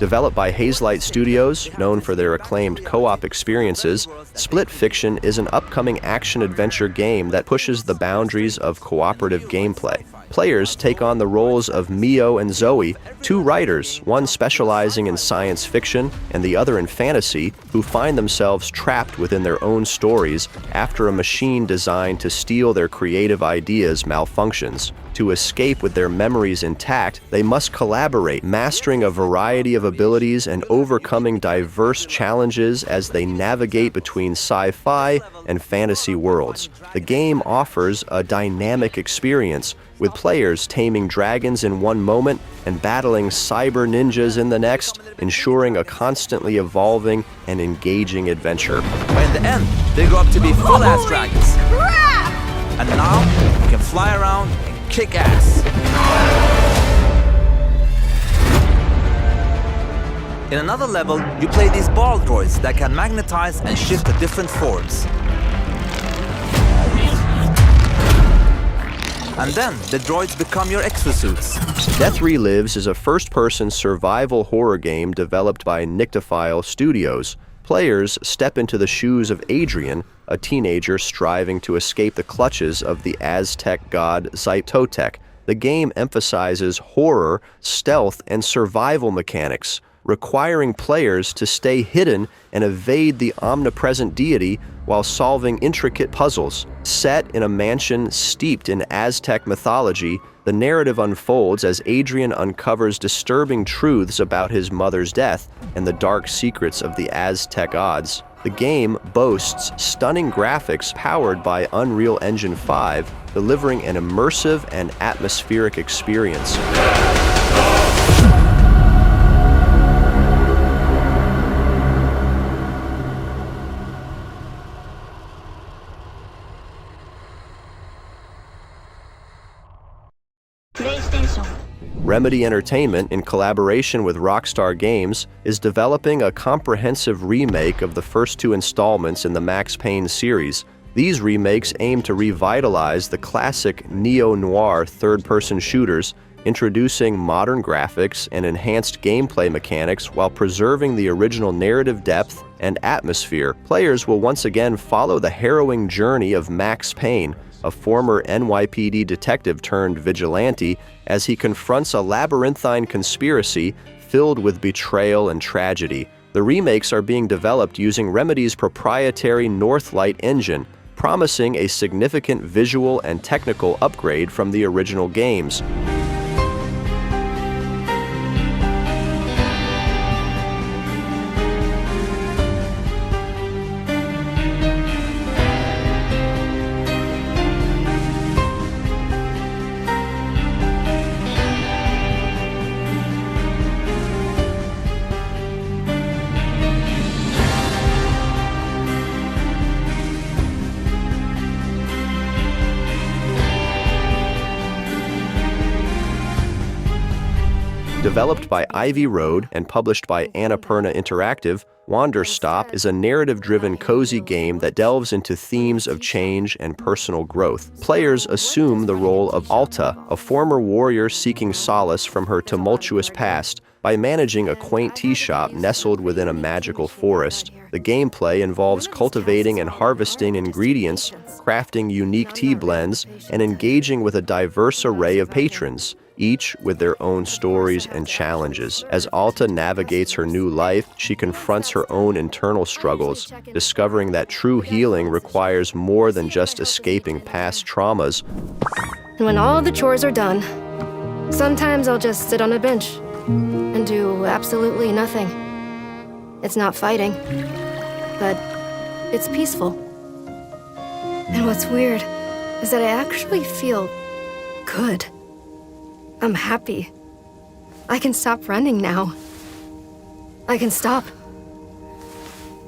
Developed by Hazelight Studios, known for their acclaimed co-op experiences, Split Fiction is an upcoming action-adventure game that pushes the boundaries of cooperative gameplay. Players take on the roles of Mio and Zoe, two writers, one specializing in science fiction and the other in fantasy, who find themselves trapped within their own stories after a machine designed to steal their creative ideas malfunctions. To escape with their memories intact, they must collaborate, mastering a variety of abilities and overcoming diverse challenges as they navigate between sci-fi and fantasy worlds. The game offers a dynamic experience, with players taming dragons in one moment and battling cyber ninjas in the next, ensuring a constantly evolving and engaging adventure. But in the end, they grow up to be full-ass dragons. Crap! And now, you can fly around and kick ass. In another level, you play these ball droids that can magnetize and shift to different forms. And then, the droids become your exosuits. Death Relives is a first-person survival horror game developed by Nyctophile Studios. Players step into the shoes of Adrian, a teenager striving to escape the clutches of the Aztec god Zytotec. The game emphasizes horror, stealth, and survival mechanics, requiring players to stay hidden and evade the omnipresent deity while solving intricate puzzles. Set in a mansion steeped in Aztec mythology, the narrative unfolds as Adrian uncovers disturbing truths about his mother's death and the dark secrets of the Aztec gods. The game boasts stunning graphics powered by Unreal Engine 5, delivering an immersive and atmospheric experience. PlayStation. Remedy Entertainment, in collaboration with Rockstar Games, is developing a comprehensive remake of the first two installments in the Max Payne series. These remakes aim to revitalize the classic neo-noir third-person shooters, introducing modern graphics and enhanced gameplay mechanics while preserving the original narrative depth and atmosphere. Players will once again follow the harrowing journey of Max Payne, a former NYPD detective turned vigilante, as he confronts a labyrinthine conspiracy filled with betrayal and tragedy. The remakes are being developed using Remedy's proprietary Northlight engine, promising a significant visual and technical upgrade from the original games. Developed by Ivy Road and published by Annapurna Interactive, Wanderstop is a narrative-driven cozy game that delves into themes of change and personal growth. Players assume the role of Alta, a former warrior seeking solace from her tumultuous past, by managing a quaint tea shop nestled within a magical forest. The gameplay involves cultivating and harvesting ingredients, crafting unique tea blends, and engaging with a diverse array of patrons, each with their own stories and challenges. As Alta navigates her new life, she confronts her own internal struggles, discovering that true healing requires more than just escaping past traumas. When all the chores are done, sometimes I'll just sit on a bench and do absolutely nothing. It's not fighting, but it's peaceful. And what's weird is that I actually feel good. I'm happy. I can stop running now. I can stop.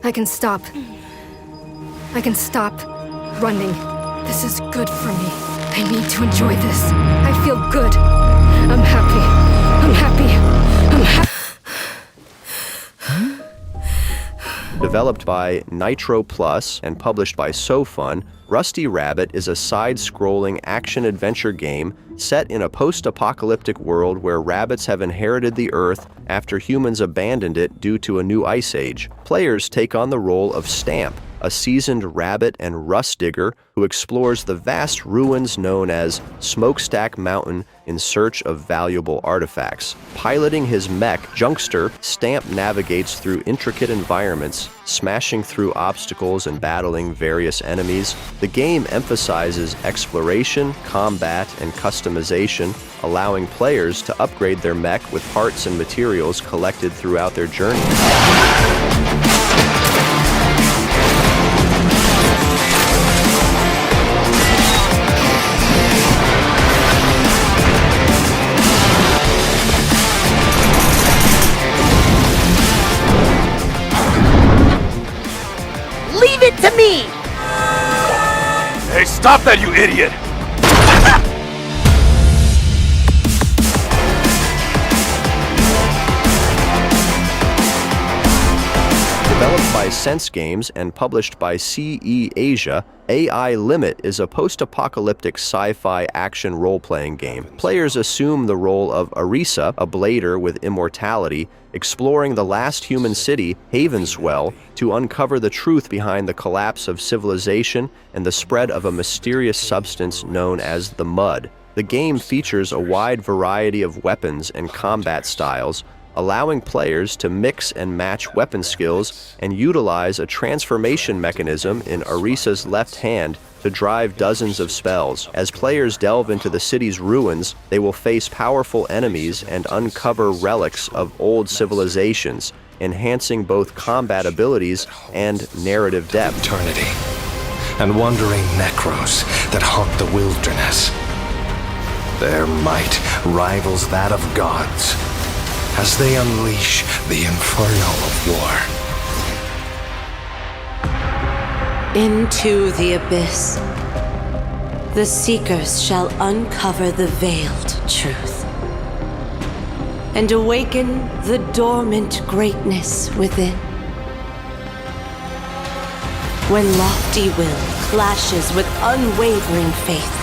I can stop. I can stop running. This is good for me. I need to enjoy this. I feel good. I'm happy. I'm happy. I'm happy. Developed by Nitro Plus and published by SoFun, Rusty Rabbit is a side-scrolling action-adventure game set in a post-apocalyptic world where rabbits have inherited the Earth after humans abandoned it due to a new ice age. Players take on the role of Stamp, a seasoned rabbit and rust digger who explores the vast ruins known as Smokestack Mountain in search of valuable artifacts. Piloting his mech, Junkster, Stamp navigates through intricate environments, smashing through obstacles and battling various enemies. The game emphasizes exploration, combat, and customization, allowing players to upgrade their mech with parts and materials collected throughout their journey. Leave it to me! Hey, stop that, you idiot! Developed by Sense Games and published by CE Asia, AI Limit is a post-apocalyptic sci-fi action role-playing game. Players assume the role of Arisa, a blader with immortality, exploring the last human city, Havenswell, to uncover the truth behind the collapse of civilization and the spread of a mysterious substance known as the Mud. The game features a wide variety of weapons and combat styles, allowing players to mix and match weapon skills and utilize a transformation mechanism in Arisa's left hand to drive dozens of spells. As players delve into the city's ruins, they will face powerful enemies and uncover relics of old civilizations, enhancing both combat abilities and narrative depth. Eternity and wandering necros that haunt the wilderness. Their might rivals that of gods as they unleash the inferno of war. Into the abyss, the Seekers shall uncover the veiled truth and awaken the dormant greatness within. When lofty will clashes with unwavering faith,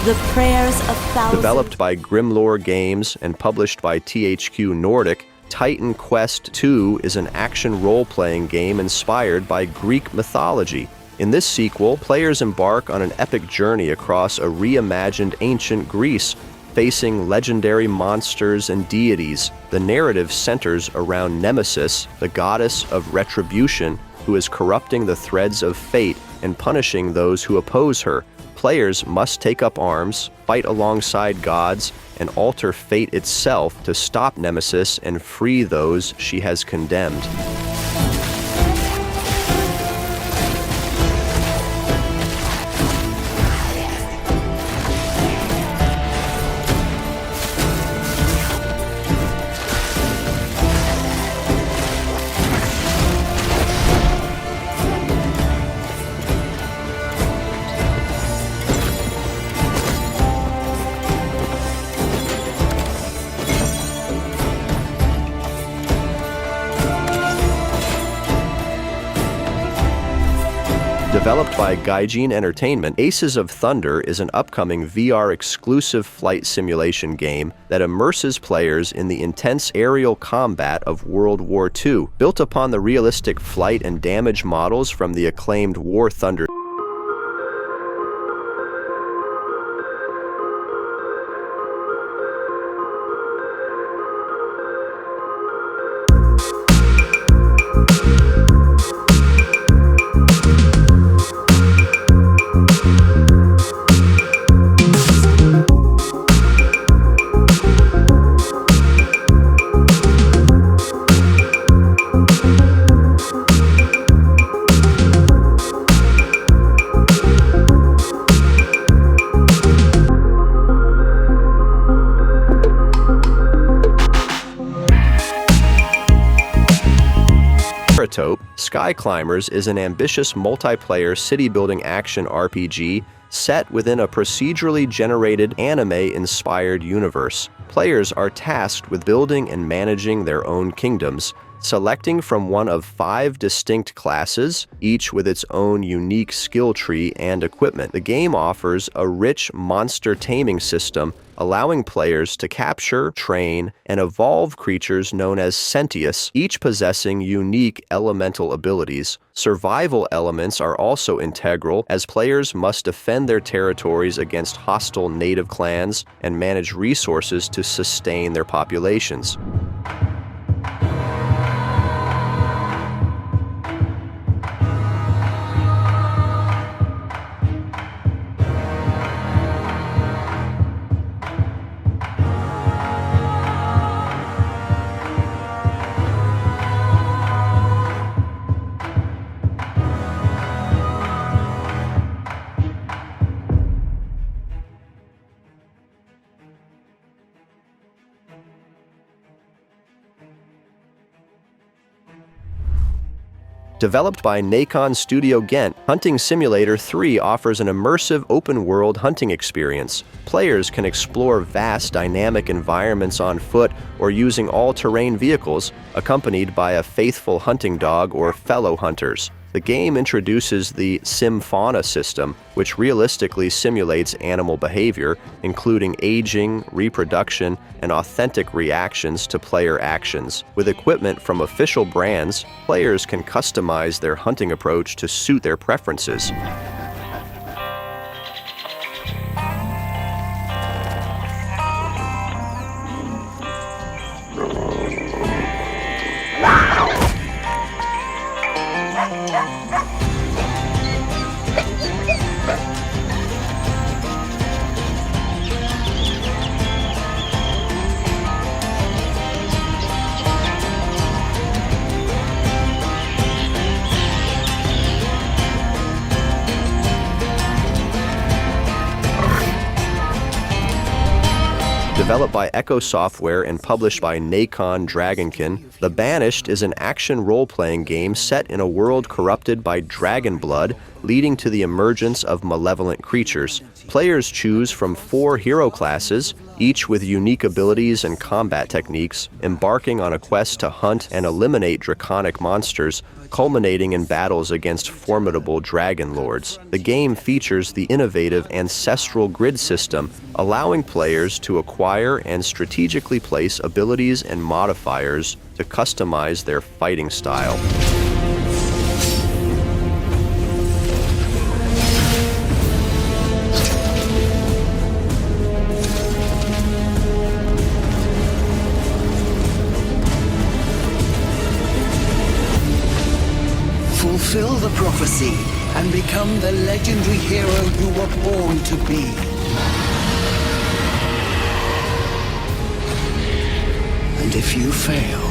the prayers of thousands... Developed by Grimlore Games and published by THQ Nordic, Titan Quest II is an action role-playing game inspired by Greek mythology. In this sequel, players embark on an epic journey across a reimagined ancient Greece, facing legendary monsters and deities. The narrative centers around Nemesis, the goddess of retribution, who is corrupting the threads of fate and punishing those who oppose her. Players must take up arms, fight alongside gods, and alter fate itself to stop Nemesis and free those she has condemned. Developed by Gaijin Entertainment, Aces of Thunder is an upcoming VR-exclusive flight simulation game that immerses players in the intense aerial combat of World War II. Built upon the realistic flight and damage models from the acclaimed War Thunder Skyclimbers is an ambitious multiplayer city-building action RPG set within a procedurally generated anime-inspired universe. Players are tasked with building and managing their own kingdoms, Selecting from one of 5 distinct classes, each with its own unique skill tree and equipment, the game offers a rich monster taming system, allowing players to capture, train, and evolve creatures known as Sentius, each possessing unique elemental abilities. Survival elements are also integral, as players must defend their territories against hostile native clans and manage resources to sustain their populations. Developed by Nacon Studio Ghent, Hunting Simulator 3 offers an immersive open-world hunting experience. Players can explore vast, dynamic environments on foot or using all-terrain vehicles, accompanied by a faithful hunting dog or fellow hunters. The game introduces the Sim-Fauna system, which realistically simulates animal behavior, including aging, reproduction, and authentic reactions to player actions. With equipment from official brands, players can customize their hunting approach to suit their preferences. Developed by Echo Software and published by Nacon Dragonkin, The Banished is an action role-playing game set in a world corrupted by dragon blood, leading to the emergence of malevolent creatures. Players choose from 4 hero classes, each with unique abilities and combat techniques, embarking on a quest to hunt and eliminate draconic monsters, culminating in battles against formidable dragon lords. The game features the innovative ancestral grid system, allowing players to acquire and strategically place abilities and modifiers to customize their fighting style. Fulfill the prophecy and become the legendary hero you were born to be. And if you fail,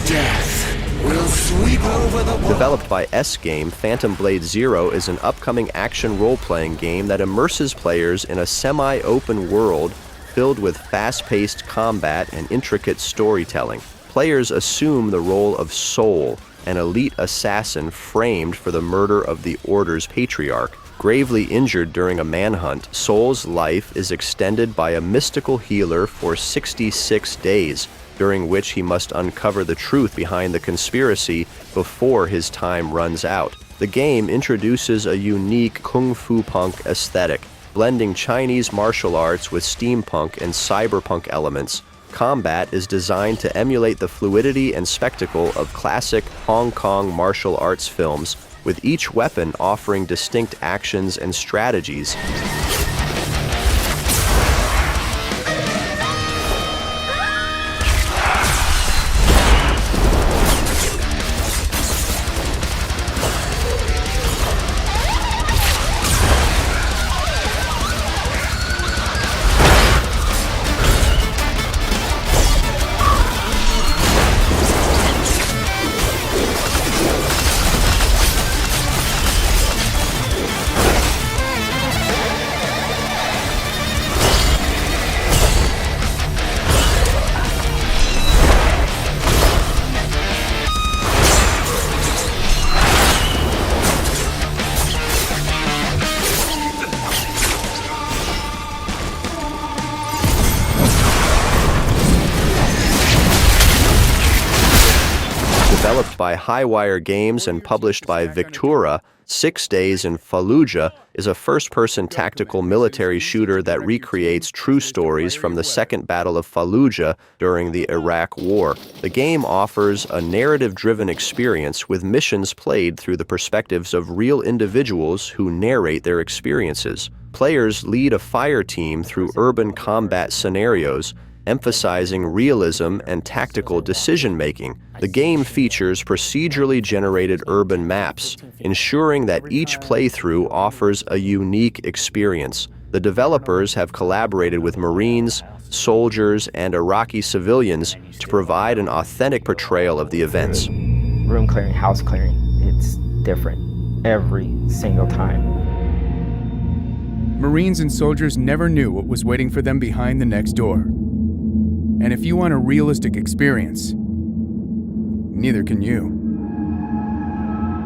death will sweep over the world. Developed by S-Game, Phantom Blade Zero is an upcoming action role-playing game that immerses players in a semi-open world filled with fast-paced combat and intricate storytelling. Players assume the role of Soul, an elite assassin framed for the murder of the Order's patriarch. Gravely injured during a manhunt, Soul's life is extended by a mystical healer for 66 days, during which he must uncover the truth behind the conspiracy before his time runs out. The game introduces a unique kung fu punk aesthetic, blending Chinese martial arts with steampunk and cyberpunk elements. Combat is designed to emulate the fluidity and spectacle of classic Hong Kong martial arts films, with each weapon offering distinct actions and strategies. Developed by Highwire Games and published by Victura, 6 Days in Fallujah is a first-person tactical military shooter that recreates true stories from the Second Battle of Fallujah during the Iraq War. The game offers a narrative-driven experience with missions played through the perspectives of real individuals who narrate their experiences. Players lead a fire team through urban combat scenarios, emphasizing realism and tactical decision-making. The game features procedurally generated urban maps, ensuring that each playthrough offers a unique experience. The developers have collaborated with Marines, soldiers, and Iraqi civilians to provide an authentic portrayal of the events. Room clearing, house clearing, it's different every single time. Marines and soldiers never knew what was waiting for them behind the next door. And if you want a realistic experience, neither can you.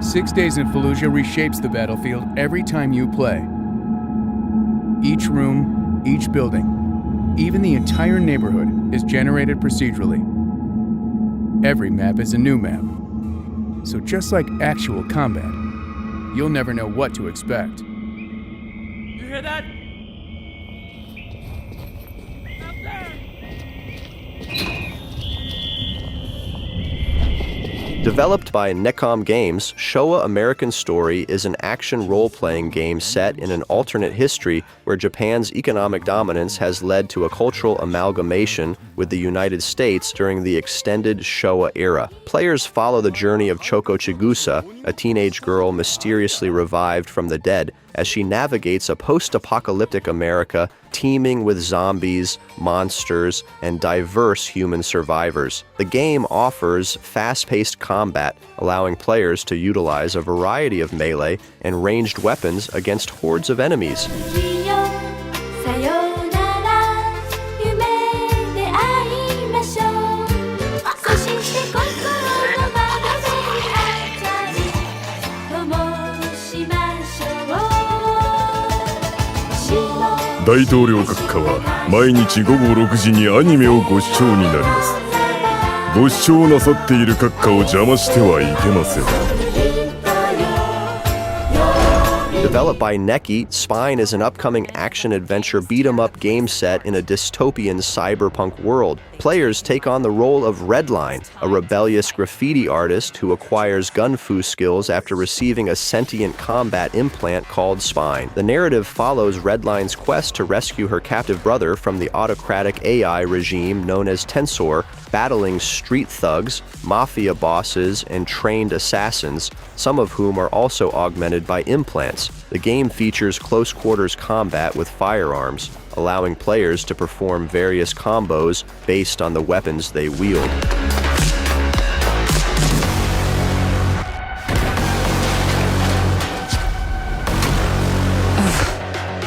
6 Days in Fallujah reshapes the battlefield every time you play. Each room, each building, even the entire neighborhood is generated procedurally. Every map is a new map. So just like actual combat, you'll never know what to expect. You hear that? Developed by Necom Games, Showa American Story is an action role-playing game set in an alternate history where Japan's economic dominance has led to a cultural amalgamation with the United States during the extended Showa era. Players follow the journey of Choko Chigusa, a teenage girl mysteriously revived from the dead, as she navigates a post-apocalyptic America teeming with zombies, monsters, and diverse human survivors. The game offers fast-paced combat, allowing players to utilize a variety of melee and ranged weapons against hordes of enemies. "大統領閣下は毎日午後6時にアニメをご視聴になります。ご視聴なさっている閣下を邪魔してはいけません。」Developed by Neki, Spine is an upcoming action-adventure beat-em-up game set in a dystopian cyberpunk world. Players take on the role of Redline, a rebellious graffiti artist who acquires gun-fu skills after receiving a sentient combat implant called Spine. The narrative follows Redline's quest to rescue her captive brother from the autocratic AI regime known as Tensor, battling street thugs, mafia bosses, and trained assassins, some of whom are also augmented by implants. The game features close-quarters combat with firearms, allowing players to perform various combos based on the weapons they wield.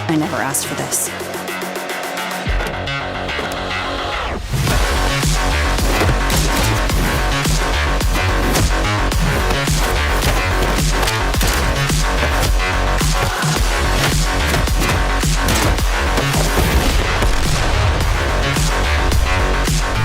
I never asked for this.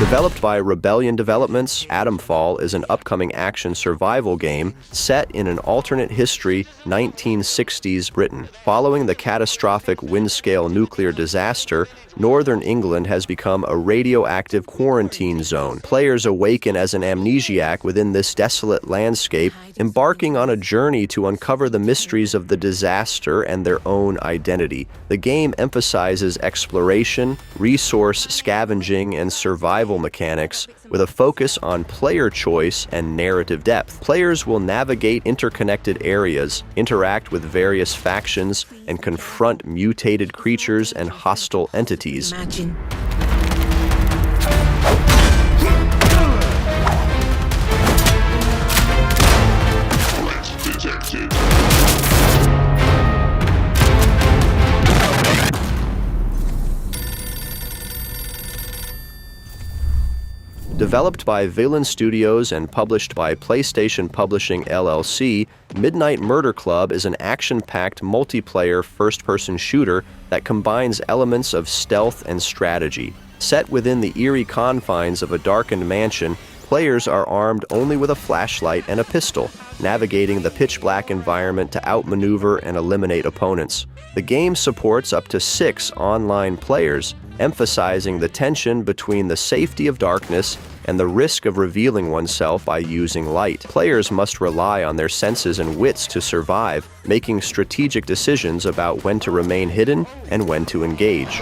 Developed by Rebellion Developments, Atomfall is an upcoming action survival game set in an alternate history 1960s Britain. Following the catastrophic Windscale nuclear disaster, northern England has become a radioactive quarantine zone. Players awaken as an amnesiac within this desolate landscape, embarking on a journey to uncover the mysteries of the disaster and their own identity. The game emphasizes exploration, resource scavenging, and survival mechanics with a focus on player choice and narrative depth. Players will navigate interconnected areas, interact with various factions, and confront mutated creatures and hostile entities. Imagine. Developed by Villain Studios and published by PlayStation Publishing LLC, Midnight Murder Club is an action-packed multiplayer first-person shooter that combines elements of stealth and strategy. Set within the eerie confines of a darkened mansion, Players are armed only with a flashlight and a pistol, navigating the pitch-black environment to outmaneuver and eliminate opponents. The game supports up to 6 online players, emphasizing the tension between the safety of darkness and the risk of revealing oneself by using light. Players must rely on their senses and wits to survive, making strategic decisions about when to remain hidden and when to engage.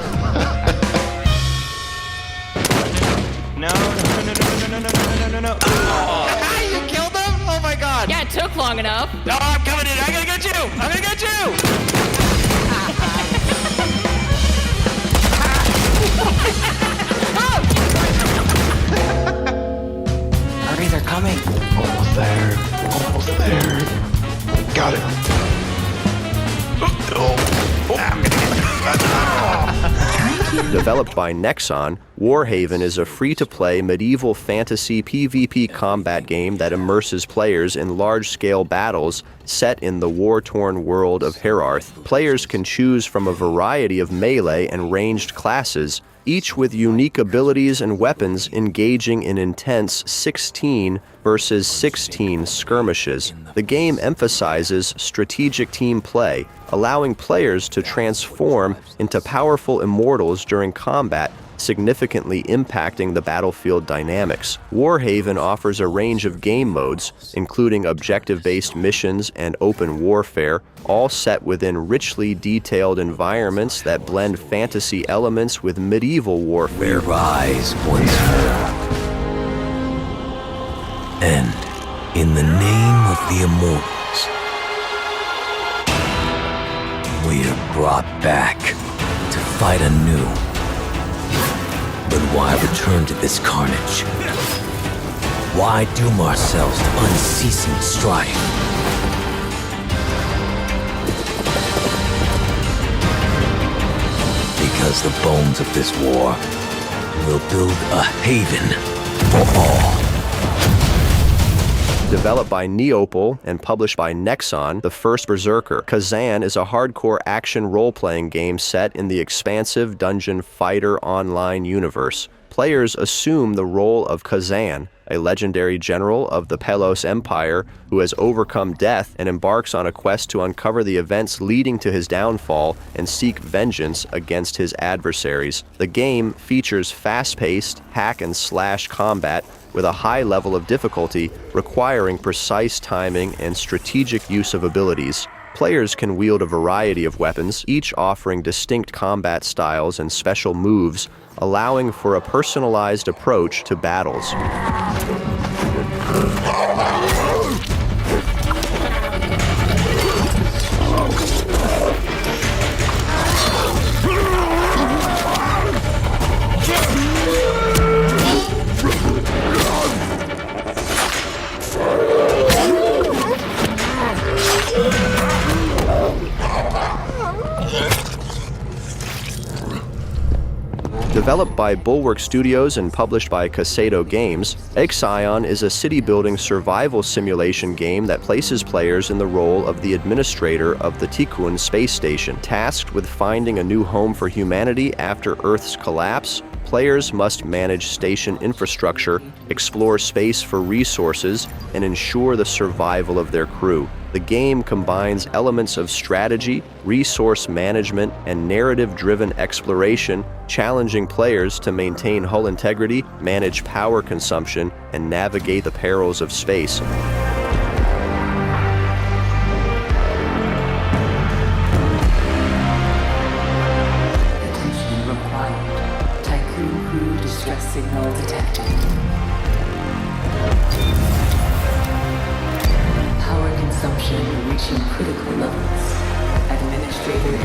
No. You killed him? Oh my god! Yeah, it took long enough. No, I'm coming in! I'm gonna get you! I'm gonna get you! Hurry, they're coming! Almost there. Almost there. Got it. Developed by Nexon, Warhaven is a free-to-play medieval fantasy PvP combat game that immerses players in large-scale battles set in the war-torn world of Herarth. Players can choose from a variety of melee and ranged classes, each with unique abilities and weapons engaging in intense 16 versus 16 skirmishes. The game emphasizes strategic team play, allowing players to transform into powerful immortals during combat, significantly impacting the battlefield dynamics. Warhaven offers a range of game modes, including objective-based missions and open warfare, all set within richly detailed environments that blend fantasy elements with medieval warfare. We rise once more. And in the name of the Immortals, we are brought back to fight anew. But why return to this carnage? Why doom ourselves to unceasing strife? Because the bones of this war will build a haven for all. Developed by Neopal and published by Nexon, the first Berserker, Khazan is a hardcore action role-playing game set in the expansive Dungeon Fighter Online universe. Players assume the role of Khazan, a legendary general of the Pelos Empire who has overcome death and embarks on a quest to uncover the events leading to his downfall and seek vengeance against his adversaries. The game features fast-paced hack-and-slash combat with a high level of difficulty requiring precise timing and strategic use of abilities. Players can wield a variety of weapons, each offering distinct combat styles and special moves, allowing for a personalized approach to battles. Developed by Bulwark Studios and published by Kaseto Games, IXION is a city-building survival simulation game that places players in the role of the administrator of the Tikkun space station. Tasked with finding a new home for humanity after Earth's collapse, players must manage station infrastructure, explore space for resources, and ensure the survival of their crew. The game combines elements of strategy, resource management, and narrative-driven exploration, challenging players to maintain hull integrity, manage power consumption, and navigate the perils of space. Attention required. Tycoon crew distress signal detected. Power consumption reaching critical levels. Administrator